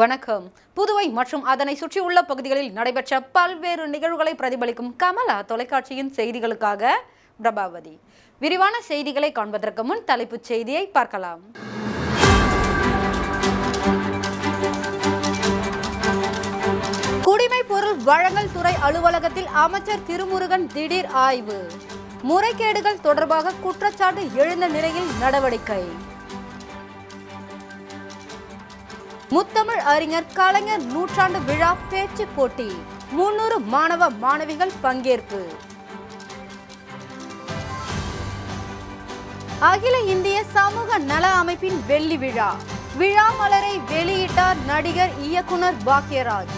வணக்கம். புதுவை மற்றும் அதனை சுற்றியுள்ள பகுதிகளில் நடைபெற்ற பல்வேறு நிகழ்வுகளை பிரதிபலிக்கும் கமலா தொலைக்காட்சியின் செய்திகளுக்காக பிரபாவதி. விரிவான செய்திகளை காண்பதற்கு முன் தலைப்புச் செய்தியை பார்க்கலாம். குடிமைப் பொருள் வழங்கல் துறை அலுவலகத்தில் அமைச்சர் திருமுருகன் திடீர் ஆய்வு. முறைகேடுகள் தொடர்பாக குற்றச்சாட்டு எழுந்த நிலையில் நடவடிக்கை. முத்தமிழ் அறிஞர் கலைஞர் நூற்றாண்டு விழா பேச்சு போட்டி. 300 மாணவ மாணவிகள் பங்கேற்பு. அகில இந்திய சமூக நல அமைப்பின் வெள்ளி விழா. விழா மலரை வெளியிட்டார் நடிகர் இயக்குனர் பாக்யராஜ்.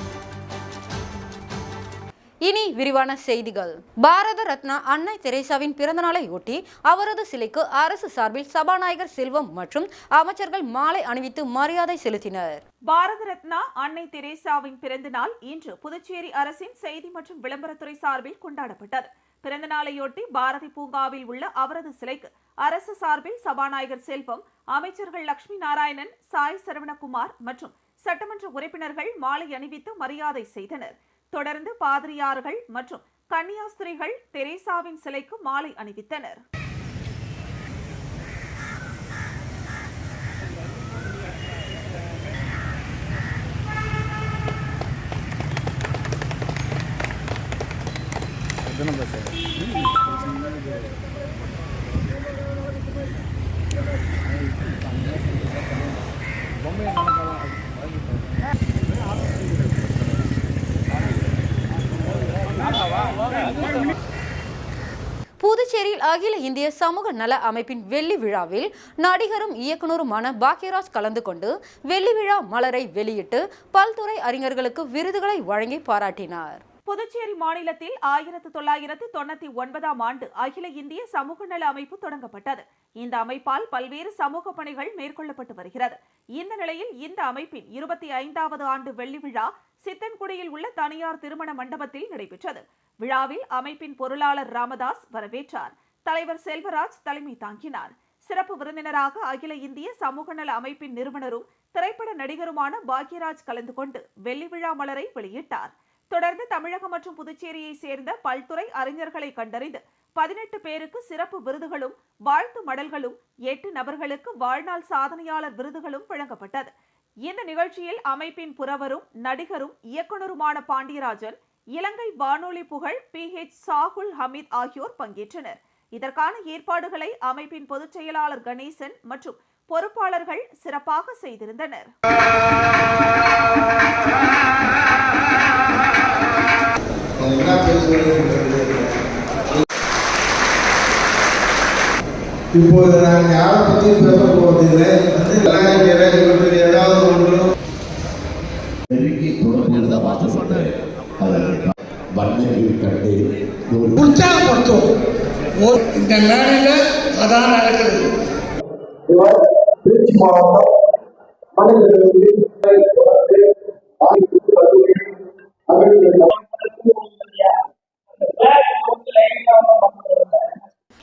இனி விரிவான செய்திகள். பாரத ரத்னா அன்னை தெரேசாவின் பிறந்த நாளையொட்டி அவரது சிலைக்கு அரசு சார்பில் சபாநாயகர் செல்வம் மற்றும் அமைச்சர்கள் மாலை அணிவித்து மரியாதை செலுத்தினர். பாரத ரத்னா அன்னை தெரேசாவின் பிறந்த நாள் இன்று புதுச்சேரி அரசின் செய்தி மற்றும் விளம்பரத்துறை சார்பில் கொண்டாடப்பட்டது. பிறந்த நாளையொட்டி பாரதி பூங்காவில் உள்ள அவரது சிலைக்கு அரசு சார்பில் சபாநாயகர் செல்வம், அமைச்சர்கள் லட்சுமி நாராயணன், சாய் சரவணகுமார் மற்றும் சட்டமன்ற உறுப்பினர்கள் மாலை அணிவித்து மரியாதை செய்தனர். தொடர்ந்து பாதிரியார்கள் மற்றும் கன்னியாஸ்திரிகள் தெரேசாவின் சிலைக்கு மாலை அணிவித்தனர். புதுச்சேரியில் அகில இந்திய சமூக நல அமைப்பின் வெள்ளி விழாவில் நடிகரும் இயக்குனருமான பாக்யராஜ் கலந்து கொண்டு வெள்ளி விழா மலரை வெளியிட்டு பல்துறை அறிஞர்களுக்கு விருதுகளை வழங்கி பாராட்டினார். புதுச்சேரி மாநிலத்தில் 1999ஆம் ஆண்டு அகில இந்திய சமூக நல அமைப்பு தொடங்கப்பட்டது. இந்த அமைப்பால் பல்வேறு சமூக பணிகள் மேற்கொள்ளப்பட்டு வருகிறது. இந்த நிலையில் இந்த அமைப்பின் 25வது ஆண்டு வெள்ளி விழா சித்தன்குடியில் உள்ள தனியார் திருமண மண்டபத்தில் நடைபெற்றது. விழாவில் அமைப்பின் பொருளாளர் ராமதாஸ் வரவேற்றார். தலைவர் செல்வராஜ் தலைமை தாங்கினார். சிறப்பு விருந்தினராக அகில இந்திய சமூக நல அமைப்பின் நிறுவனரும் திரைப்பட நடிகருமான பாக்யராஜ் கலந்து கொண்டு வெள்ளி விழா மலரை வெளியிட்டார். தொடர்ந்து தமிழகம் மற்றும் புதுச்சேரியை சேர்ந்த பல்துறை அறிஞர்களை கண்டறிந்து 18 பேருக்கு சிறப்பு விருதுகளும் வாழ்த்து மடல்களும் 8 நபர்களுக்கு வாழ்நாள் சாதனையாளர் விருதுகளும் வழங்கப்பட்டது. இந்த நிகழ்ச்சியில் அமைப்பின் புரவரும் நடிகரும் இயக்குனருமான பாண்டியராஜன், இலங்கை வானொலி புகழ் PH சாகுல் ஹமீத் ஆகியோர் பங்கேற்றனர். இதற்கான ஏற்பாடுகளை அமைப்பின் பொதுச் செயலாளர் கணேசன் மற்றும் பொறுப்பாளர்கள் சிறப்பாக செய்திருந்தனர். இப்போது நான் யாரை பற்றி பேச போவதில்லை. ஏதாவது ஒன்று உற்சாகப்படுத்தும். இந்த மேடையில் அதான் நடக்கிறது. திருச்சி மாவட்டம்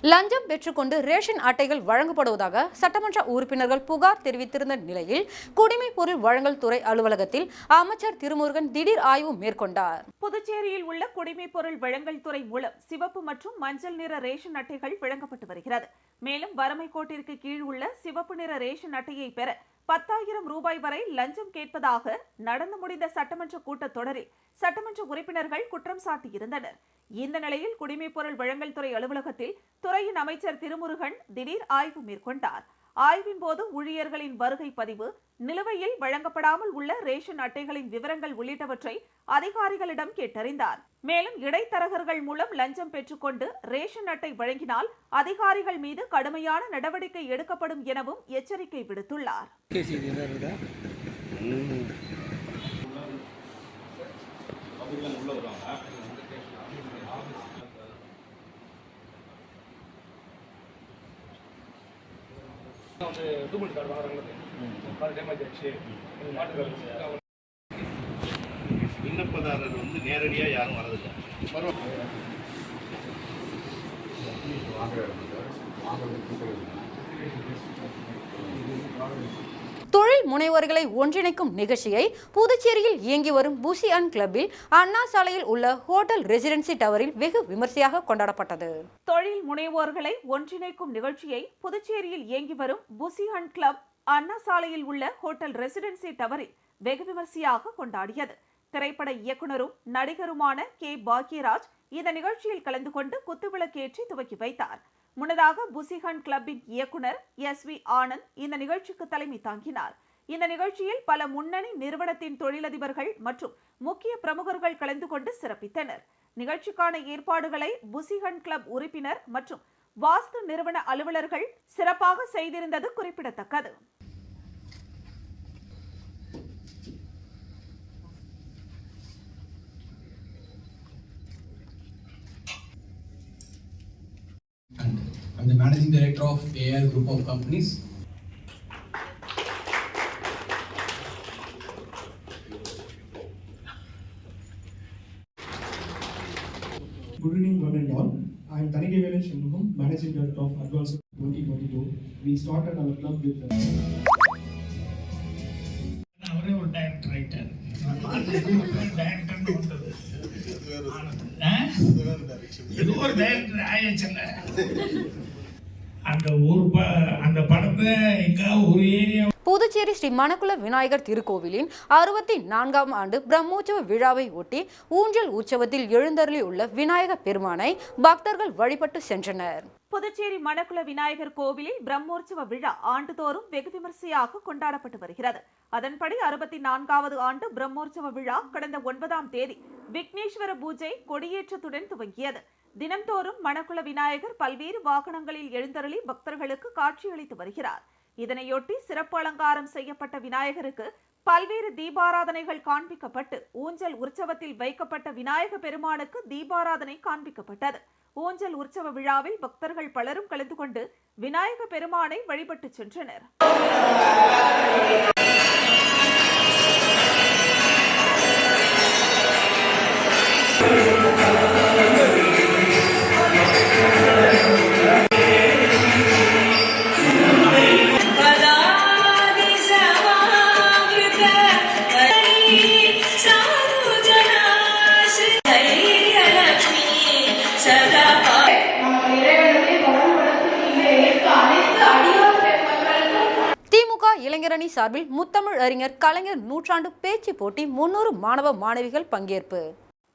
லஞ்சம் பெற்றுக்கொண்டு ரேஷன் அட்டைகள் வழங்கப்படுவதாக சட்டமன்ற உறுப்பினர்கள் புகார் தெரிவித்திருந்த நிலையில் குடிமைப் பொருள் வழங்கல் துறை அலுவலகத்தில் அமைச்சர் திருமுருகன் திடீர் ஆய்வு மேற்கொண்டார். புதுச்சேரியில் உள்ள குடிமைப் பொருள் வழங்கல் துறை மூலம் சிவப்பு மற்றும் மஞ்சள் நிற ரேஷன் அட்டைகள் வழங்கப்பட்டு வருகிறது. மேலும் வறுமை கோட்டிற்கு கீழ் உள்ள சிவப்பு நிற ரேஷன் அட்டையை பெற 10,000 ரூபாய் வரை லஞ்சம் கேட்பதாக நடந்து முடிந்த சட்டமன்ற கூட்டத்தொடரில் சட்டமன்ற உறுப்பினர்கள் குற்றம் சாட்டியிருந்தனர். இந்த நிலையில் குடிமைப் பொருள் வழங்கல் துறை அலுவலகத்தில் துறையின் அமைச்சர் திருமுருகன் திடீர் ஆய்வு மேற்கொண்டார். ஆய்வின் போது ஊழியர்களின் வருகை பதிவு, நிலுவையில் வழங்கப்படாமல் உள்ள ரேஷன் அட்டைகளின் விவரங்கள் உள்ளிட்டவற்றை அதிகாரிகளிடம் கேட்டறிந்தார். மேலும் இடைத்தரகர்கள் மூலம் லஞ்சம் பெற்றுக்கொண்டு ரேஷன் அட்டை வழங்கினால் அதிகாரிகள் மீது கடுமையான நடவடிக்கை எடுக்கப்படும் எனவும் எச்சரிக்கை விடுத்துள்ளார். விண்ணப்பதாரர் நேரடியாக யாரும் வரதில்லை. தொழில் முனைவோர்களை ஒன்றிணைக்கும் நிகழ்ச்சியை புதுச்சேரியில் இயங்கி வரும் புசி அண்ட் கிளப்பில் அண்ணா சாலையில் உள்ள ஹோட்டல் ரெசிடென்சி டவரில் வெகு விமர்சையாக கொண்டாடப்பட்டது. தொழில் முனைவோர்களை ஒன்றிணைக்கும் நிகழ்ச்சியை புதுச்சேரியில் இயங்கி வரும் புசி அண்ட் கிளப் அண்ணா சாலையில் உள்ள ஹோட்டல் ரெசிடென்சி டவரில் வெகு விமர்சையாக கொண்டாடியது. திரைப்பட இயக்குனரும் நடிகருமான கே பாக்யராஜ் இந்த நிகழ்ச்சியில் கலந்து கொண்டு குத்துவிளக்கேற்றி துவக்கி வைத்தார். முன்னதாக புசிஹன் கிளப்பின் இயக்குனர் SV ஆனந்த் இந்த நிகழ்ச்சிக்கு தலைமை தாங்கினார். இந்த நிகழ்ச்சியில் பல முன்னணி நிறுவனத்தின் தொழிலதிபர்கள் மற்றும் முக்கிய பிரமுகர்கள் கலந்து கொண்டு சிறப்பித்தனர். நிகழ்ச்சிக்கான ஏற்பாடுகளை புசிஹன் கிளப் உறுப்பினர் மற்றும் வாஸ்து நிறுவன அலுவலர்கள் சிறப்பாக செய்திருந்தது குறிப்பிடத்தக்கது. I'm the Managing Director of AR Group of Companies. Good evening, one and all. I am Thanigevelen Shanmugam, Managing Director of Advance 2022. We started our club with அவரே ஒரு டைரக்டர் ரைட்டர் டைரக்டர்னு வந்தது இது ஒரு டைரக்டர் ஆயிடுச்சுங்க. அந்த படத்தை எங்க ஒரு ஏரியா புதுச்சேரி ஸ்ரீ மணக்குள விநாயகர் திருக்கோவிலின் 64ஆம் ஆண்டு பிரம்மோற்சவ விழாவை ஒட்டி ஊஞ்சல் உற்சவத்தில் எழுந்தருளி உள்ள விநாயகர் பெருமானை பக்தர்கள் வழிபட்டு சென்றனர். புதுச்சேரி மணக்குள விநாயகர் கோவிலில் பிரம்மோற்சவ விழா ஆண்டுதோறும் வெகு விமர்சையாக கொண்டாடப்பட்டு வருகிறது. அதன்படி 64வது ஆண்டு பிரம்மோற்சவ விழா கடந்த 9ஆம் தேதி விக்னேஸ்வர பூஜை கொடியேற்றத்துடன் துவங்கியது. தினம்தோறும் மணக்குள விநாயகர் பல்வேறு வாகனங்களில் எழுந்தருளி பக்தர்களுக்கு காட்சியளித்து வருகிறார். இதனையொட்டி சிறப்பு அலங்காரம் செய்யப்பட்ட விநாயகருக்கு பல்வேறு தீபாராதனைகள் காண்பிக்கப்பட்டு ஊஞ்சல் உற்சவத்தில் வைக்கப்பட்ட விநாயக பெருமானுக்கு தீபாராதனை காண்பிக்கப்பட்டது. ஊஞ்சல் உற்சவ விழாவில் பக்தர்கள் பலரும் கலந்து கொண்டு விநாயக பெருமானை வழிபட்டு சென்றனர். திமுக இளைஞரணி சார்பில் முத்தமிழ் அறிஞர் கலைஞர் நூற்றாண்டு பேச்சு போட்டி 300 மாணவ மாணவிகள் பங்கேற்பு.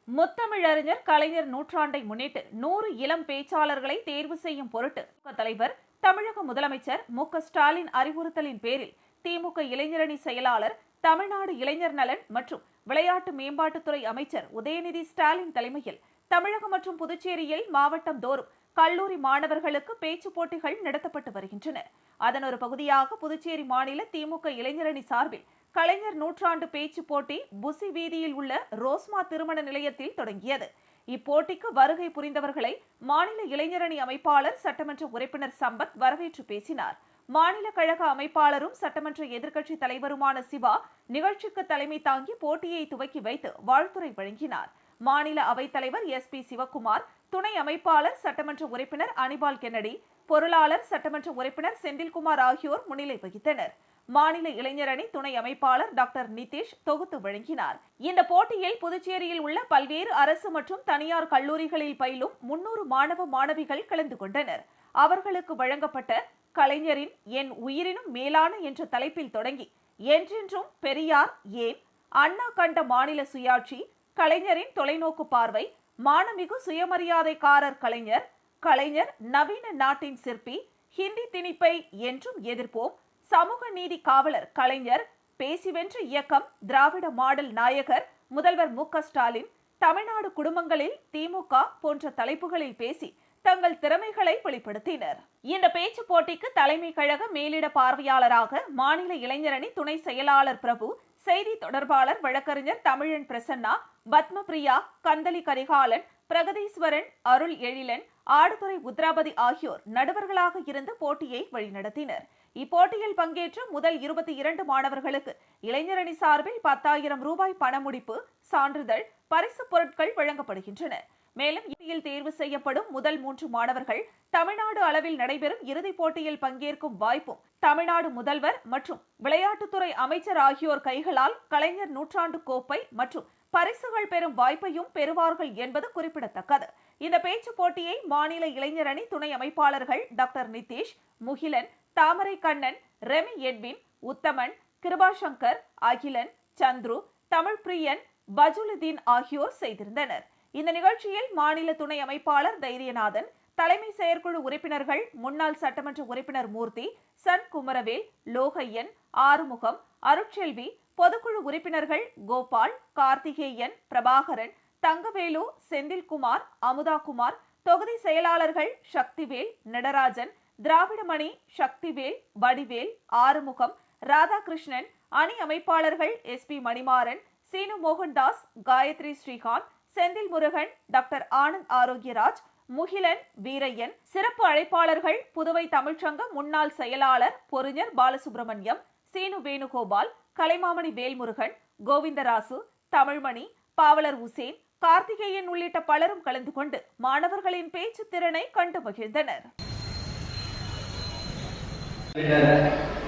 முத்தமிழறிஞர் கலைஞர் நூற்றாண்டை முன்னிட்டு 100 இளம் பேச்சாளர்களை தேர்வு செய்யும் பொருட்டு தலைவர் தமிழக முதலமைச்சர் மு.க. ஸ்டாலின் அறிவுறுத்தலின் பேரில் திமுக இளைஞரணி செயலாளர், தமிழ்நாடு இளைஞர் நலன் மற்றும் விளையாட்டு மேம்பாட்டுத்துறை அமைச்சர் உதயநிதி ஸ்டாலின் தலைமையில் தமிழகம் மற்றும் புதுச்சேரியில் மாவட்டம் தோறும் கல்லூரி மாணவர்களுக்கு பேச்சு போட்டிகள் நடத்தப்பட்டு வருகின்றன. அதன் ஒரு பகுதியாக புதுச்சேரி மாநில திமுக இளைஞரணி சார்பில் கலைஞர் நூற்றாண்டு பேச்சு போட்டி புசி வீதியில் உள்ள ரோஸ்மா திருமண நிலையத்தில் தொடங்கியது. இப்போட்டிக்கு வருகை புரிந்தவர்களை மாநில இளைஞரணி அமைப்பாளர் சட்டமன்ற உறுப்பினர் சம்பத் வரவேற்று பேசினார். மாநில கழக அமைப்பாளரும் சட்டமன்ற எதிர்க்கட்சி தலைவருமான சிவா நிகழ்ச்சிக்கு தலைமை தாங்கி போட்டியை துவக்கி வைத்து வாழ்த்துரை வழங்கினார். மாநில அவைத்தலைவர் SP சிவக்குமார், துணை அமைப்பாளர் சட்டமன்ற உறுப்பினர் அனிபால் கென்னடி, பொருளாளர் சட்டமன்ற உறுப்பினர் செந்தில்குமார் ஆகியோர் முன்னிலை வகித்தனர். மாநில இளைஞரணி துணை அமைப்பாளர் டாக்டர் நிதிஷ் தொகுத்து வழங்கினார். இந்த போட்டியில் புதுச்சேரியில் உள்ள பல்வேறு அரசு மற்றும் தனியார் கல்லூரிகளில் பயிலும் 300 மாணவ மாணவிகள் கலந்து கொண்டனர். அவர்களுக்கு வழங்கப்பட்ட கலைஞரின் என் உயிரினும் மேலான என்ற தலைப்பில் தொடங்கி என்றென்றும் பெரியார் ஏன், அண்ணா கண்ட மாநில சுயாட்சி, கலைஞரின் தொலைநோக்கு பார்வை, மானமிகு சுயமரியாதைக்காரர் கலைஞர், கலைஞர் நவீன நாட்டின் சிற்பி, ஹிந்தி திணிப்பை என்றும் எதிர்ப்போம், சமூக நீதி காவலர் கலைஞர், பேசிவென்ற இயக்கம், திராவிட மாடல் நாயகர் முதல்வர் மு.க. ஸ்டாலின், தமிழ்நாடு குடும்பங்களில் திமுக போன்ற தலைப்புகளில் பேசி தங்கள் திறமைகளை வெளிப்படுத்தினர். இந்த பேச்சு போட்டிக்கு தலைமை கழக மேலிட பார்வையாளராக மாநில இளைஞரணி துணை செயலாளர் பிரபு, செய்தி தொடர்பாளர் வழக்கறிஞர் தமிழன் பிரசன்னா, பத்மபிரியா, கந்தலி கரிகாலன், பிரகதீஸ்வரன், அருள் எழிலன், ஆடுதுறை உத்ராபதி ஆகியோர் நடுவர்களாக இருந்து போட்டியை வழிநடத்தினர். இப்போட்டியில் பங்கேற்ற முதல் 22 மாணவர்களுக்கு இளைஞரணி சார்பில் 10,000 ரூபாய் பணமுடிப்பு, சான்றிதழ், பரிசு பொருட்கள் வழங்கப்படுகின்றன. மேலும் இறுதியில் தேர்வு செய்யப்படும் முதல் 3 மாணவர்கள் தமிழ்நாடு அளவில் நடைபெறும் இறுதிப் போட்டியில் பங்கேற்கும் வாய்ப்பும் தமிழ்நாடு முதல்வர் மற்றும் விளையாட்டுத்துறை அமைச்சர் ஆகியோர் கைகளால் கலைஞர் நூற்றாண்டு கோப்பை மற்றும் பரிசுகள் பெறும் வாய்ப்பையும் பெறுவார்கள் என்பது குறிப்பிடத்தக்கது. இந்த பேச்சு போட்டியை மாநில இளைஞர் அணி துணை அமைப்பாளர்கள் டாக்டர் நிதேஷ், முகிலன், தாமரை கண்ணன், ரெமி எட்வின், உத்தமன், கிருபாசங்கர், அகிலன், சந்துரு, தமிழ்பிரியன், பஜுலுதீன் ஆகியோர் செய்திருந்தனர். இந்த நிகழ்ச்சியில் மாநில துணை அமைப்பாளர் தைரியநாதன், தலைமை செயற்குழு உறுப்பினர்கள் முன்னாள் சட்டமன்ற உறுப்பினர் மூர்த்தி, சன் குமரவேல், லோகையன், ஆறுமுகம், அருட்செல்வி, பொதுக்குழு உறுப்பினர்கள் கோபால், கார்த்திகேயன், பிரபாகரன், தங்கவேலு, செந்தில்குமார், அமுதாகுமார், தொகுதி செயலாளர்கள் சக்திவேல், நடராஜன், திராவிடமணி, சக்திவேல், வடிவேல், ஆறுமுகம், ராதாகிருஷ்ணன், அணி அமைப்பாளர்கள் SP மணிமாறன், சீனு மோகன்தாஸ், காயத்ரி ஸ்ரீகாந்த், செந்தில் முருகன், டாக்டர் ஆனந்த் ஆரோக்கியராஜ், முகிலன், வீரையன், சிறப்பு அழைப்பாளர்கள் புதுவை தமிழ்ச்சங்க முன்னாள் செயலாளர் பொறிஞர் பாலசுப்ரமணியம், சீனு வேணுகோபால், கலைமாமணி வேல்முருகன், கோவிந்தராசு, தமிழ்மணி, பாவலர் உசேன், கார்த்திகேயன் உள்ளிட்ட பலரும் கலந்து கொண்டு மாணவர்களின் பேச்சு திறனை கண்டு மகிழ்ந்தனர்.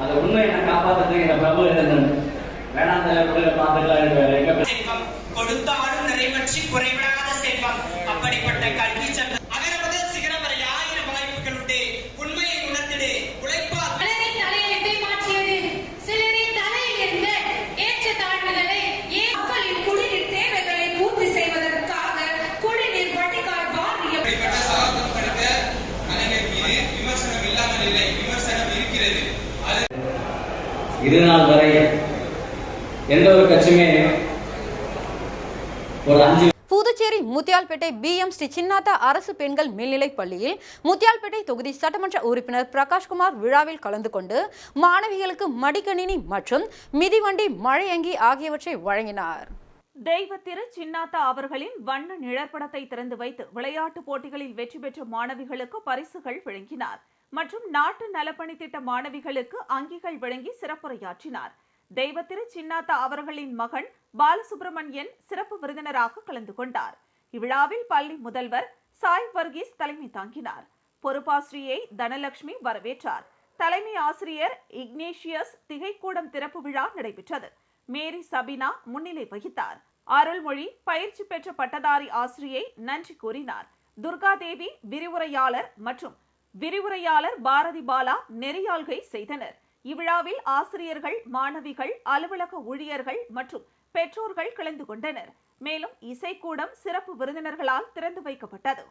அந்த உண்மையை நான் காப்பாற்றுறதுக்கு எங்க பிரபு வேணாம் கொடுத்தாலும் நிறைவற்றி குறைவிடாத செல்வம். அப்படிப்பட்ட கல்வி சட்டம் அகர முதல் சிகரம் வரை 1000 வாய்ப்புகள் உண்டு. உண்மையை உணர்ந்திடு, உழைப்பால் தலையெழுத்தை மாற்றியது. சிலரின் தலையில் இருந்த ஏற்ற தாழ்வுகளை மக்களின் குடிநீர் தேவைகளை பூர்த்தி செய்வதற்காக குடிநீர் வடிகால் வாரியம் சாதப்படுத்த கலைஞர் மீது விமர்சனம் இல்லாமல் இல்லை, விமர்சனம் இருக்கிறது. இதுநாள் வரை எந்த ஒரு கட்சியுமே ஒரு 5 புதுச்சேரி முத்தியால்பேட்டை BM ஸ்ரீ சின்னாத்தா அரசு பெண்கள் மேல்நிலைப் பள்ளியில் முத்தியால்பேட்டை தொகுதி சட்டமன்ற உறுப்பினர் பிரகாஷ்குமார் விழாவில் கலந்து கொண்டு மாணவிகளுக்கு மடிக்கணினி மற்றும் மிதிவண்டி, மழையங்கி ஆகியவற்றை வழங்கினார். தெய்வ திரு சின்னாத்தா அவர்களின் வண்ண நிழற்படத்தை திறந்து வைத்து விளையாட்டுப் போட்டிகளில் வெற்றி பெற்ற மாணவிகளுக்கு பரிசுகள் வழங்கினார் மற்றும் நாட்டு நலப்பணி திட்ட மாணவிகளுக்கு அங்கிகள் வழங்கி சிறப்புரையாற்றினார். தெய்வ திரு சின்னாத்தா அவர்களின் மகன் பாலசுப்ரமணியன் சிறப்பு விருந்தினராக கலந்து கொண்டார். இவ்விழாவில் பள்ளி முதல்வர் சாய் வர்கீஸ் தலைமை தாங்கினார். பொறுப்பாசிரியை தனலட்சுமி வரவேற்றார். தலைமை ஆசிரியர் இக்னேஷியஸ் திகைக்கூடம் திறப்பு விழா நடைபெற்றது. மேரி சபினா முன்னிலை வகித்தார். அருள்மொழி பயிற்சி பெற்ற பட்டதாரி ஆசிரியை நன்றி கூறினார். துர்காதேவி விரிவுரையாளர் பாரதி பாலா நெறியாள்கை செய்தனர். இவ்விழாவில் ஆசிரியர்கள், மாணவிகள், அலுவலக ஊழியர்கள் மற்றும் பெற்றோர்கள் கலந்து கொண்டனர். மேலும் இசைக்கூடம் சிறப்பு விருந்தினர்களால் திறந்து வைக்கப்பட்டது.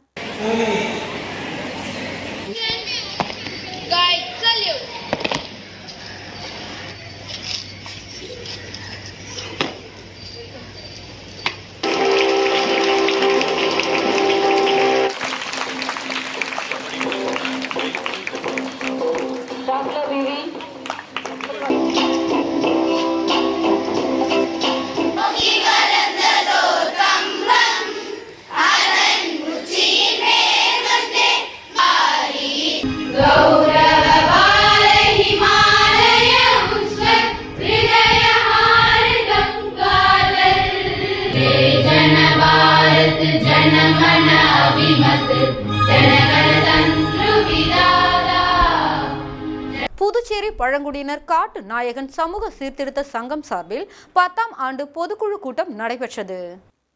புதுச்சேரி பழங்குடியினர் காட்டு நாயகன் சமூக சீர்திருத்த சங்கம் சார்பில் 10ஆம் ஆண்டு பொதுக்குழு கூட்டம் நடைபெற்றது.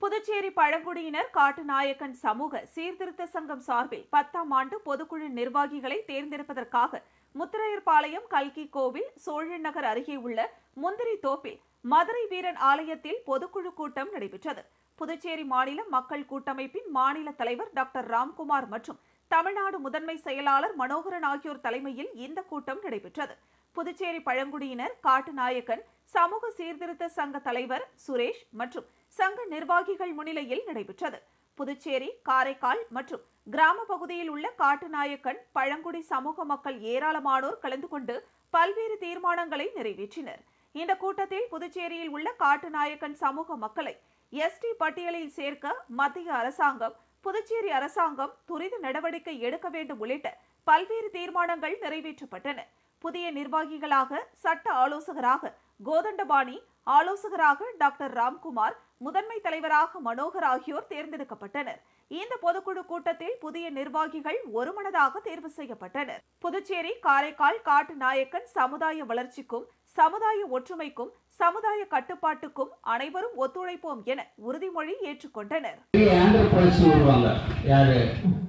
புதுச்சேரி பழங்குடியினர் காட்டுநாயக்கன் சமூக சீர்திருத்த சங்கம் சார்பில் 10ஆம் ஆண்டு பொதுக்குழு நிர்வாகிகளை தேர்ந்தெடுப்பதற்காக முத்திரையர்பாளையம் கல்கி கோவில், சோழன் நகர் அருகே உள்ள முந்திரி தோப்பில் மதுரை வீரன் ஆலயத்தில் பொதுக்குழு கூட்டம் நடைபெற்றது. புதுச்சேரி மாநில மக்கள் கூட்டமைப்பின் மாநில தலைவர் டாக்டர் ராம்குமார் மற்றும் தமிழ்நாடு முதன்மை செயலாளர் மனோகரன் ஆகியோர் தலைமையில் இந்த கூட்டம் நடைபெற்றது. புதுச்சேரி பழங்குடியினர் காட்டுநாயக்கன் சமூக சீர்திருத்த சங்க தலைவர் சுரேஷ் மற்றும் சங்க நிர்வாகிகள் முன்னிலையில் நடைபெற்றது. புதுச்சேரி, காரைக்கால் மற்றும் கிராம பகுதியில் உள்ள காட்டுநாயக்கன் பழங்குடி சமூக மக்கள் ஏராளமானோர் கலந்து கொண்டு பல்வேறு தீர்மானங்களை நிறைவேற்றினர். இந்த கூட்டத்தில் புதுச்சேரியில் உள்ள காட்டுநாயக்கன் சமூக மக்களை ST பட்டியலில் சேர்க்க மத்திய அரசாங்கம், புதுச்சேரி அரசாங்கம் துரித நடவடிக்கை எடுக்க வேண்டும் உள்ளிட்ட பல்வேறு தீர்மானங்கள் நிறைவேற்றப்பட்டன. புதிய நிர்வாகிகளாக, சட்ட ஆலோசகராக கோதண்டபாணி, ஆலோசகராக டாக்டர் ராம்குமார், முதன்மை தலைவராக மனோகர் ஆகியோர் தேர்ந்தெடுக்கப்பட்டனர். இந்த பொதுக்குழு கூட்டத்தில் புதிய நிர்வாகிகள் ஒருமனதாக தேர்வு செய்யப்பட்டனர். புதுச்சேரி, காரைக்கால், காட்டுநாயக்கன் சமுதாய வளர்ச்சிக்கும், சமுதாய ஒற்றுமைக்கும், சமுதாய கட்டுப்பாட்டுக்கும் அனைவரும் ஒத்துழைப்போம் என உறுதிமொழி ஏற்றுக்கொண்டனர்.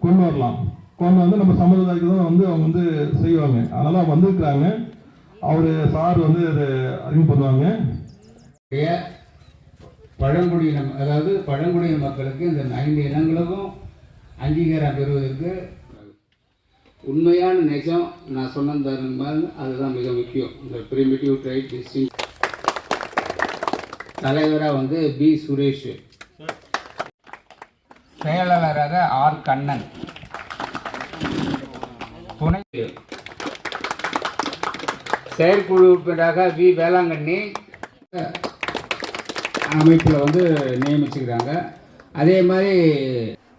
கொண்டு வரலாம், கொண்டு வந்து நம்ம சமுதாயத்துக்கு தான் வந்து அவங்க வந்து செய்வாங்க. அதனால வந்திருக்கிறாங்க. அவரு சார் வந்து அதை அறிவு பண்ணுவாங்க. பழங்குடியின, அதாவது பழங்குடியின மக்களுக்கு இந்த 5 இனங்களுக்கும் அங்கீகாரம் பெறுவதற்கு உண்மையான நிஜம் நான் சொன்னது அதுதான் மிக முக்கியம். இந்த பிரிமிட்டிவ் ட்ரைப் டிஸ்ட்ரிக்ட் தலைவராக வந்து பி. சுரேஷ், செயலாளராக ஆர். கண்ணன், துணை செயற்குழு உறுப்பினராக வி. வேளாங்கண்ணி அமைப்பில் வந்து நியமிச்சுக்கிறாங்க. அதே மாதிரி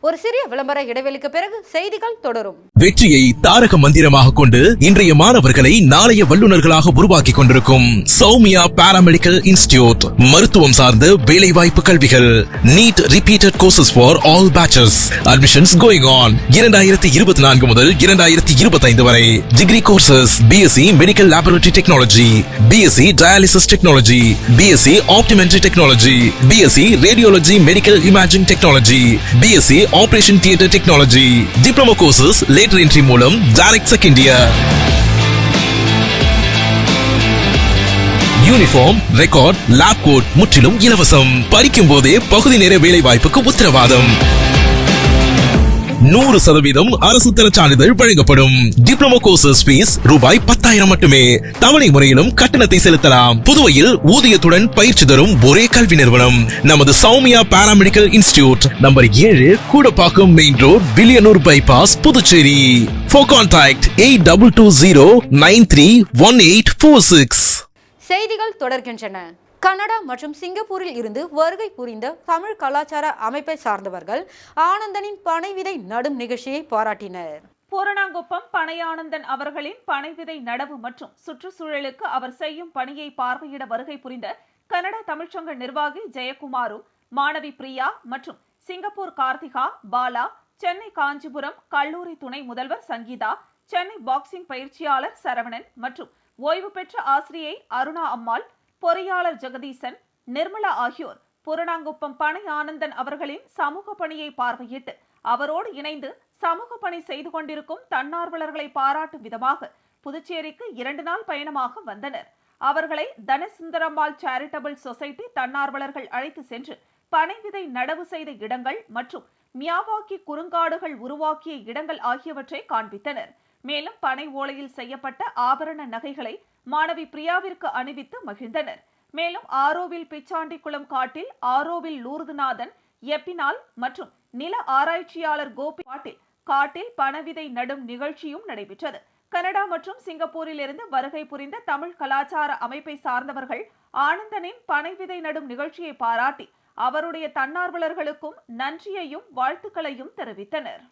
ஒரு சிறிய விளம்பர இடைவெளிக்கு பிறகு செய்திகள் தொடரும். வெற்றியை தாரக மந்திரமாக கொண்டு இன்றைய மாணவர்களை நாளைய வல்லுநர்களாக உருவாக்கி கொண்டிருக்கும் சௌமியா பாராமெடிக்கல் இன்ஸ்டிடியூட் மருத்துவம் சார்ந்த வேலை வாய்ப்பு கல்விகள். NEET repeated courses for all batches. Admissions going on. 2024 முதல் 2025 வரை. Degree courses BSc medical laboratory technology, BSc dialysis technology, BSc optometry technology, BSc radiology medical imaging technology, BSc operation theatre technology. Diploma courses lateral entry மூலம் direct second year. Uniform, record, lab coat முற்றிலும் இலவசம். படிக்கும் போதே பகுதி நேர வேலை வாய்ப்புக்கு உத்தரவாதம். 100% அரசு தர சான்றிதழ் வழங்கப்படும். டிப்ளமோ கோர்சஸ் ஃபீஸ் ரூபாய் 10,000 மட்டுமே. தவணை முறையிலும் கட்டணத்தை செலுத்தலாம். புதுவையில் ஊதியத்துடன் பயிற்சி தரும் ஒரே கல்வி நிறுவனம் நமது Soumya paramedical institute, number 7, Koodapakkam main road, Villianur bypass, Puducherry. For contact 8220931846. செய்திகள் தொடர்கின்றன. கனடா மற்றும் சிங்கப்பூரில் இருந்து வருகை புரிந்த தமிழ் கலாச்சார அமைப்பை சார்ந்தவர்கள் ஆனந்தனின் பனைவிதை நடும் நிகழ்ச்சியை பாராட்டினர். பூரணாங்குப்பம் பனையானந்தன் அவர்களின் பனைவிதை நடவு மற்றும் சுற்றுச்சூழலுக்கு அவர் செய்யும் பணியை பார்வையிட வருகை புரிந்த கனடா தமிழ்ச்சங்க நிர்வாகி ஜெயக்குமாரும், மாணவி பிரியா மற்றும் சிங்கப்பூர் கார்த்திகா, பாலா, சென்னை காஞ்சிபுரம் கல்லூரி துணை முதல்வர் சங்கீதா, சென்னை பாக்ஸிங் பயிற்சியாளர் சரவணன் மற்றும் ஓய்வு பெற்ற ஆசிரியை அருணா அம்மாள், பொறியாளர் ஜெகதீசன், நிர்மலா ஆகியோர் பூரணாங்குப்பம் பனை ஆனந்தன் அவர்களின் சமூக பணியை பார்வையிட்டு அவரோடு இணைந்து சமூக பணி செய்து கொண்டிருக்கும் தன்னார்வலர்களை பாராட்டும் விதமாக புதுச்சேரிக்கு 2 நாள் பயணமாக வந்தனர். அவர்களை தனசுந்தரம்மாள் சேரிட்டபிள் சொசைட்டி தன்னார்வலர்கள் அழைத்து சென்று பனை விதை நடவு செய்த இடங்கள் மற்றும் மியாவாக்கி குறுங்காடுகள் உருவாக்கிய இடங்கள் ஆகியவற்றை காண்பித்தனர். மேலும் பனை ஓலையில் செய்யப்பட்ட ஆபரண நகைகளை மாணவி பிரியாவிற்கு அணிவித்து மகிழ்ந்தனர். மேலும் ஆரோவில் பிச்சாண்டிக்குளம் காட்டில் ஆரோவில் லூர்துநாதன், எப்பினால் மற்றும் நில ஆராய்ச்சியாளர் கோபி காட்டில் பனவிதை நடும் நிகழ்ச்சியும் நடைபெற்றது. கனடா மற்றும் சிங்கப்பூரில் இருந்து வருகை புரிந்த தமிழ் கலாச்சார அமைப்பை சார்ந்தவர்கள் ஆனந்தனின் பனைவிதை நடும் நிகழ்ச்சியை பாராட்டி அவருடைய தன்னார்வலர்களுக்கும் நன்றியையும் வாழ்த்துக்களையும் தெரிவித்தனர்.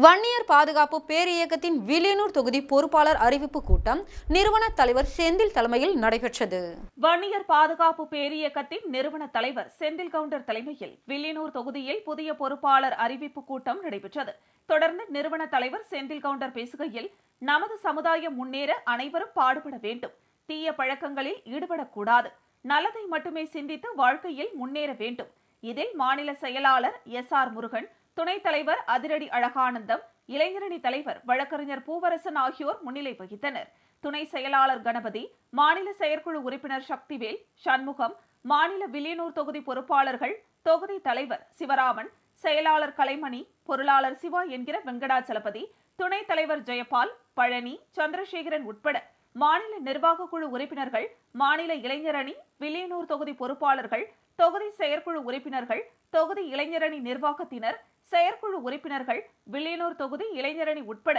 வன்னியர் பாதுகாப்பு பேரியக்கத்தின் வில்லியனூர் தொகுதி பொறுப்பாளர் அறிவிப்பு கூட்டம் நிறுவன தலைவர் செந்தில் தலைமையில் நடைபெற்றது. வன்னியர் பாதுகாப்பு பேரியக்கத்தின் நிறுவன தலைவர் செந்தில் கவுண்டர் தலைமையில் வில்லியனூர் தொகுதியில் புதிய பொறுப்பாளர் அறிவிப்பு கூட்டம் நடைபெற்றது. தொடர்ந்து நிறுவன தலைவர் செந்தில் கவுண்டர் பேசுகையில், நமது சமுதாயம் முன்னேற அனைவரும் பாடுபட வேண்டும். தீய பழக்கங்களில் ஈடுபடக்கூடாது. நல்லதை மட்டுமே சிந்தித்து வாழ்க்கையில் முன்னேற வேண்டும். இதில் மாநில செயலாளர் SR முருகன், துணைத் தலைவர் அதிரடி அழகானந்தம், இளைஞரணி தலைவர் வழக்கறிஞர் பூவரசன் ஆகியோர் முன்னிலை வகித்தனர். துணை செயலாளர் கணபதி, மாநில செயற்குழு உறுப்பினர் சக்திவேல், சண்முகம், மாநில வில்லியனூர் தொகுதி பொறுப்பாளர்கள், தொகுதி தலைவர் சிவராமன், செயலாளர் கலைமணி, பொருளாளர் சிவா என்கிற வெங்கடாச்சலபதி, துணைத் தலைவர் ஜெயபால், பழனி, சந்திரசேகரன் உட்பட மாநில நிர்வாக குழு உறுப்பினர்கள், மாநில இளைஞரணி, வில்லியனூர் தொகுதி பொறுப்பாளர்கள், தொகுதி செயற்குழு உறுப்பினர்கள், தொகுதி இளைஞரணி நிர்வாகத்தினர், செயற்குழு உறுப்பினர்கள், வில்லியனூர் தொகுதி இளைஞரணி உட்பட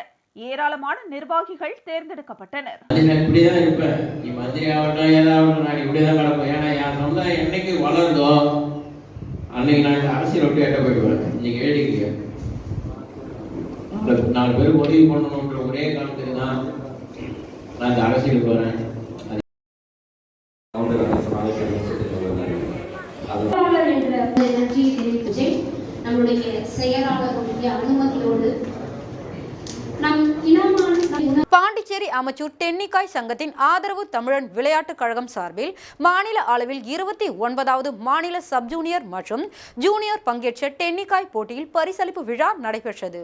ஏராளமான நிர்வாகிகள் தேர்ந்தெடுக்கப்பட்டனர். இப்படிதான் இருப்பேன், நீ மந்திரி ஆகட்டும் ஏதாவது நான் இப்படிதான் கிடப்பேன். ஏன்னா என் சொந்தம் என்னைக்கு வளர்ந்தோ அன்னைக்கு நான் அரசியல் விட்டு ஏட்ட போயிடுவேன். நீங்க கேட்டீங்க 4 பேர் உதவி பண்ணணுன்ற ஒரே காரணத்துக்கு தான் நான் இந்த அரசியலுக்கு வரேன். நம்முடைய செயலாளர்களுடைய அனுமதியோடு பாண்டிச்சேரி அமைச்சூர் டென்னிக்காய் சங்கத்தின் ஆதரவு தமிழன் விளையாட்டுக் கழகம் சார்பில் மாநில அளவில் 29வது மாநில சப் ஜூனியர் மற்றும் ஜூனியர் பங்கேற்ற டென்னிக்காய் போட்டியில் பரிசளிப்பு விழா நடைபெற்றது.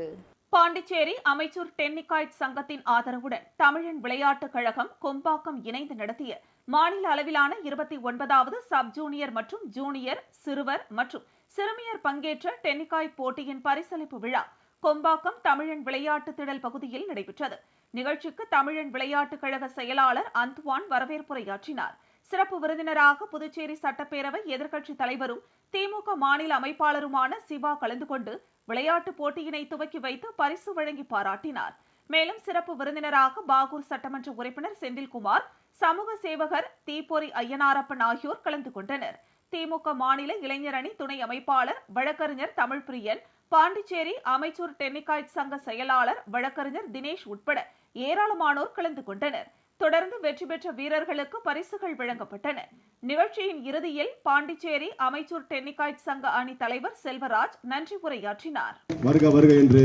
பாண்டிச்சேரி அமைச்சூர் டென்னிக்காய்ட் சங்கத்தின் ஆதரவுடன் தமிழன் விளையாட்டுக் கழகம் கொம்பாக்கம் இணைந்து நடத்திய மாநில அளவிலான 29வது சப் ஜூனியர் மற்றும் ஜூனியர் சிறுவர் மற்றும் சிறுமியர் பங்கேற்ற டென்னிக்காய்ட் போட்டியின் பரிசளிப்பு விழா கொம்பாக்கம் தமிழன் விளையாட்டு திடல் பகுதியில் நடைபெற்றது. நிகழ்ச்சிக்கு தமிழன் விளையாட்டுக் கழக செயலாளர் அந்துவான் வரவேற்புரையாற்றினார். சிறப்பு விருந்தினராக புதுச்சேரி சட்டப்பேரவை எதிர்க்கட்சித் தலைவரும் திமுக மாநில அமைப்பாளருமான சிவா கலந்து கொண்டு விளையாட்டு போட்டியினை துவக்கி வைத்து பரிசு வழங்கி பாராட்டினார். மேலும் சிறப்பு விருந்தினராக பாகூர் சட்டமன்ற உறுப்பினர் செந்தில்குமார், சமூக சேவகர் தீப்பொறி ஐயனாரப்பன் ஆகியோர் கலந்து கொண்டனர். திமுக மாநில இளைஞரணி துணை அமைப்பாளர் வழக்கறிஞர் தமிழ்பிரியன், பாண்டிச்சேரி அமைச்சூர் டென்னிக்காய்ட் சங்க செயலாளர் வழக்கறிஞர் தினேஷ் உட்பட ஏராளமானோர் கலந்து கொண்டனர். தொடர்ந்து வெற்றி பெற்ற வீரர்களுக்கு பரிசுகள் வழங்கப்பட்டன. நிகழ்ச்சியின் இறுதியில் பாண்டிச்சேரி அமைச்சூர் டென்னிக்காய்ட் சங்க அணி தலைவர் செல்வராஜ் நன்றி உரையாற்றினார். வருக வருக என்று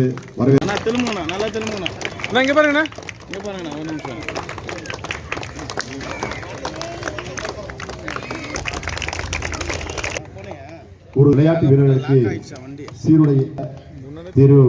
ஒரு விளையாட்டு வீரர்களுக்கு சீருடை திரு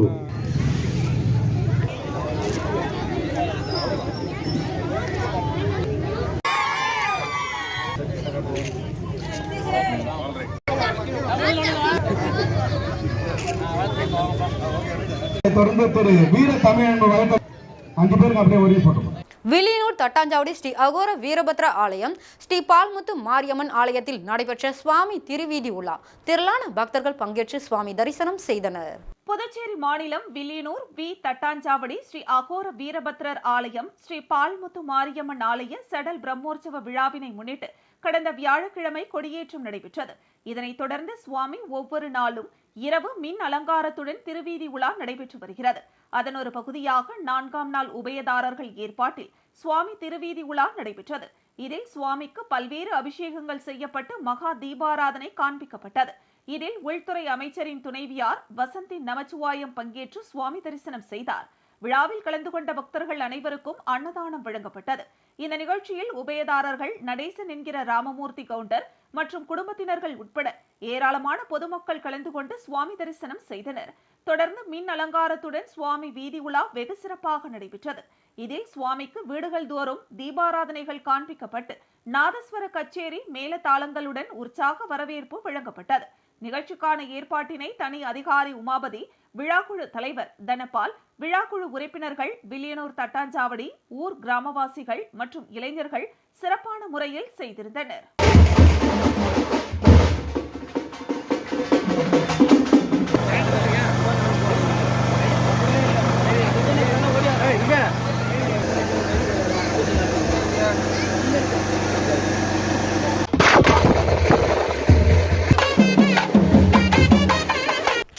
தொடர்ந்து திரு வீர தமிழ் 5 பேருக்கு அப்படியே ஒரே போட்டோம். வில்லியனூர் தட்டாஞ்சாவடி ஸ்ரீ அகோர வீரபத்ரா ஆலயம், ஸ்ரீ பால்முத்து மாரியம்மன் ஆலயத்தில் நடைபெற்ற சுவாமி திருவீதி உலா திரளான பக்தர்கள் பங்கேற்று சுவாமி தரிசனம் செய்தனர். புதுச்சேரி மாநிலம் வில்லியனூர் தட்டாஞ்சாவடி ஸ்ரீ அகோர வீரபத்ரர் ஆலயம், ஸ்ரீ பால்முத்து மாரியம்மன் ஆலய செடல் பிரம்மோற்சவ விழாவினை முன்னிட்டு கடந்த வியாழக்கிழமை கொடியேற்றம் நடைபெற்றது. இதனைத் தொடர்ந்து சுவாமி ஒவ்வொரு நாளும் இரவு மின் அலங்காரத்துடன் திருவீதி உலா நடைபெற்று வருகிறது. அதன் ஒரு பகுதியாக 4ஆம் நாள் உபயதாரர்கள் ஏற்பாட்டில் சுவாமி திருவீதி உலா நடைபெற்றது. இதில் சுவாமிக்கு பல்வேறு அபிஷேகங்கள் செய்யப்பட்டு மகா தீபாராதனை காண்பிக்கப்பட்டது. இதில் உள்துறை அமைச்சரின் துணைவியார் வசந்தி நமச்சிவாயம் பங்கேற்று சுவாமி தரிசனம் செய்தார். விழாவில் கலந்து கொண்ட பக்தர்கள் அனைவருக்கும் அன்னதானம் வழங்கப்பட்டது. இந்த நிகழ்ச்சியில் உபயதாரர்கள் நடேசன் என்கிற ராமமூர்த்தி கவுண்டர் மற்றும் குடும்பத்தினர்கள் உட்பட ஏராளமான பொதுமக்கள் கலந்து கொண்டு சுவாமி தரிசனம் செய்தனர். தொடர்ந்து மின் அலங்காரத்துடன் சுவாமி வீதி உலா வெகு சிறப்பாக நடைபெற்றது. இதில் சுவாமிக்கு வீடுகள் தோறும் தீபாராதனைகள் காண்பிக்கப்பட்டு நாதஸ்வர கச்சேரி மேளதாளங்களுடன் உற்சாக வரவேற்பு வழங்கப்பட்டது. நிகழ்ச்சிக்கான ஏற்பாட்டினை தனி அதிகாரி உமாபதி, விழாக்குழு தலைவர் தனபால், விழாக்குழு உறுப்பினர்கள், வில்லியனூர் தட்டாஞ்சாவடி ஊர் கிராமவாசிகள் மற்றும் இளைஞர்கள் சிறப்பான முறையில் செய்திருந்தனர்.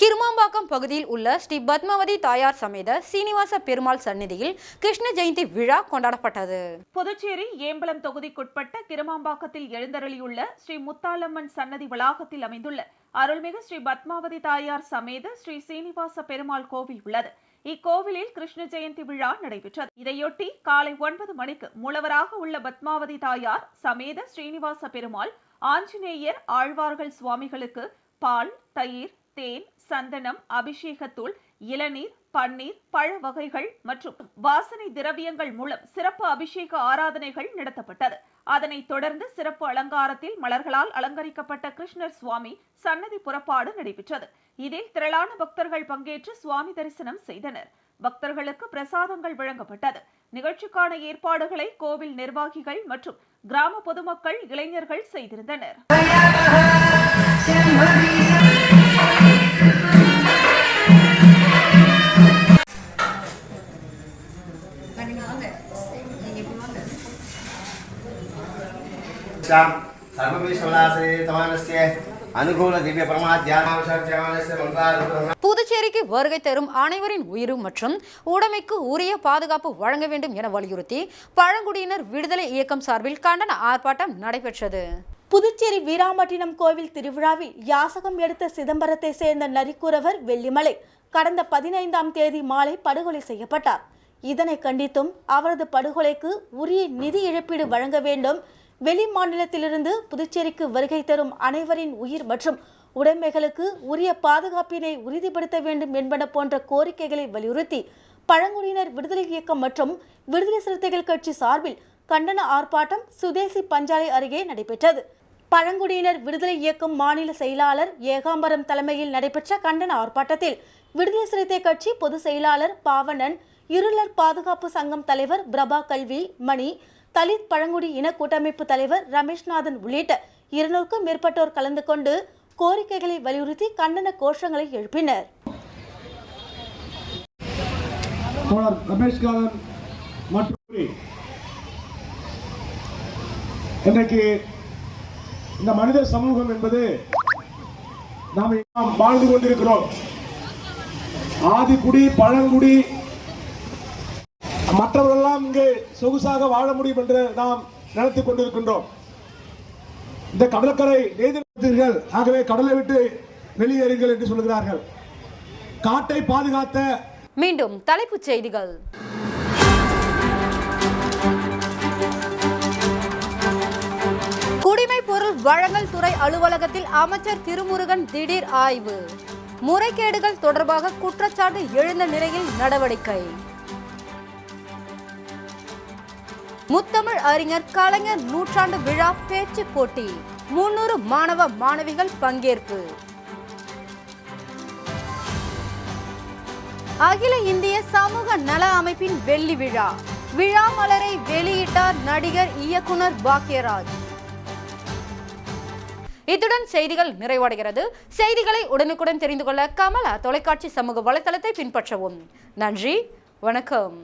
கிருமாம்பாக்கம் பகுதியில் உள்ள ஸ்ரீ பத்மாவதி தாயார் சமேத சீனிவாச பெருமாள் சந்நிதியில் கிருஷ்ண ஜெயந்தி விழா கொண்டாடப்பட்டது. புதுச்சேரி ஏம்பலம் தொகுதிக்குட்பட்ட கிருமாம்பாக்கத்தில் எழுந்தருளியுள்ள ஸ்ரீ முத்தாலம்மன் சன்னதி வளாகத்தில் அமைந்துள்ள அருள்மிகு ஸ்ரீ பத்மாவதி தாயார் சமேத ஸ்ரீ சீனிவாச பெருமாள் கோவில் உள்ளது. இக்கோவிலில் கிருஷ்ண ஜெயந்தி விழா நடைபெற்றது. இதையொட்டி காலை 9 மணிக்கு மூலவராக உள்ள பத்மாவதி தாயார் சமேத ஸ்ரீனிவாச பெருமாள், ஆஞ்சநேயர், ஆழ்வார்கள் சுவாமிகளுக்கு பால், தயிர், தேன், சந்தனம், அபிஷேகத்தூள், இளநீர், பன்னீர், பழ வகைகள் மற்றும் வாசனை திரவியங்கள் மூலம் சிறப்பு அபிஷேக ஆராதனைகள் நடத்தப்பட்டது. அதனைத் தொடர்ந்து சிறப்பு அலங்காரத்தில் மலர்களால் அலங்கரிக்கப்பட்ட கிருஷ்ணர் சுவாமி சன்னதி புறப்பாடு நடைபெற்றது. இதில் திரளான பக்தர்கள் பங்கேற்று சுவாமி தரிசனம் செய்தனர். பக்தர்களுக்கு பிரசாதங்கள் வழங்கப்பட்டது. நிகழ்ச்சிக்கான ஏற்பாடுகளை கோவில் நிர்வாகிகள் மற்றும் கிராம பொதுமக்கள், இளைஞர்கள் செய்திருந்தனர். புதுச்சேரிக்கு வருகை தரும் அனைவரின் உயிர் மற்றும் உடைமைக்கு உரிய பாதுகாப்பு வழங்க வேண்டும் என வலியுறுத்தி பழங்குடியினர் விடுதலை இயக்கம் சார்பில் கண்டன ஆர்ப்பாட்டம் நடைபெற்றது. புதுச்சேரி வீராம்பட்டினம் கோவில் திருவிழாவில் யாசகம் எடுத்த சிதம்பரத்தை சேர்ந்த நரிக்குறவர் வெள்ளிமலை கடந்த 15ஆம் தேதி மாலை படுகொலை செய்யப்பட்டார். இதனை கண்டித்தும் அவரது படுகொலைக்கு உரிய நிதி இழப்பீடு வழங்க வேண்டும், வெளி மாநிலத்திலிருந்து புதுச்சேரிக்கு வருகை தரும் அனைவரின் உயிர் மற்றும் உடைமைகளுக்கு உரிய பாதுகாப்பினை உறுதிப்படுத்த வேண்டும் என்பன போன்ற கோரிக்கைகளை வலியுறுத்தி பழங்குடியினர் விடுதலை இயக்கம் மற்றும் விடுதலை சிறுத்தைகள் கட்சி சார்பில் கண்டன ஆர்ப்பாட்டம் சுதேசி பஞ்சாலை அருகே நடைபெற்றது. பழங்குடியினர் விடுதலை இயக்கம் மாநில செயலாளர் ஏகாம்பரம் தலைமையில் நடைபெற்ற கண்டன ஆர்ப்பாட்டத்தில் விடுதலை சிறுத்தை கட்சி பொதுச் செயலாளர் பாவணன், இருளர் பாதுகாப்பு சங்கம் தலைவர் பிரபா கல்வி மணி, தலித் பழங்குடி இன கூட்டமைப்பு தலைவர் ரமேஷ்நாதன் உள்ளிட்ட 200க்கும் மேற்பட்டோர் கலந்து கொண்டு கோரிக்கைகளை வலியுறுத்தி கண்டன கோஷங்களை எழுப்பினர். இன்றைக்கு இந்த மனித சமூகம் என்பது நாம் வாழ்ந்து கொண்டிருக்கிறோம். ஆதிக்குடி, பழங்குடி, மற்றவர்களெல்லாம் இங்கே சொகுசாக வாழ முடியும் என்று நாம் நினைத்துக் கொண்டிருக்கின்றோம். இந்த கடற்கரை நெய்தீர்கள், ஆகவே கடலை விட்டு வெளியேறுங்கள் என்று சொல்கிறார்கள். காட்டை பாதுகாத்த. மீண்டும் தலைப்புச் செய்திகள். குடிமைப் பொருள் வழங்கல் துறை அலுவலகத்தில் அமைச்சர் திருமுருகன் திடீர் ஆய்வு. முறைகேடுகள் தொடர்பாக குற்றச்சாட்டு எழுந்த நிலையில் நடவடிக்கை. முத்தமிழ் அறிஞர் கலைஞர் நூற்றாண்டு விழா பேச்சு போட்டி, 300 மாணவ மாணவிகள் பங்கேற்பு. அகில இந்திய சமூக நல அமைப்பின் வெள்ளி விழா, விழா மலரை வெளியிட்டார் நடிகர் இயக்குனர் பாக்யராஜ். இத்துடன் செய்திகள் நிறைவடைகிறது. செய்திகளை உடனுக்குடன் தெரிந்து கொள்ள கமலா தொலைக்காட்சி சமூக வலைதளத்தை பின்பற்றவும். நன்றி, வணக்கம்.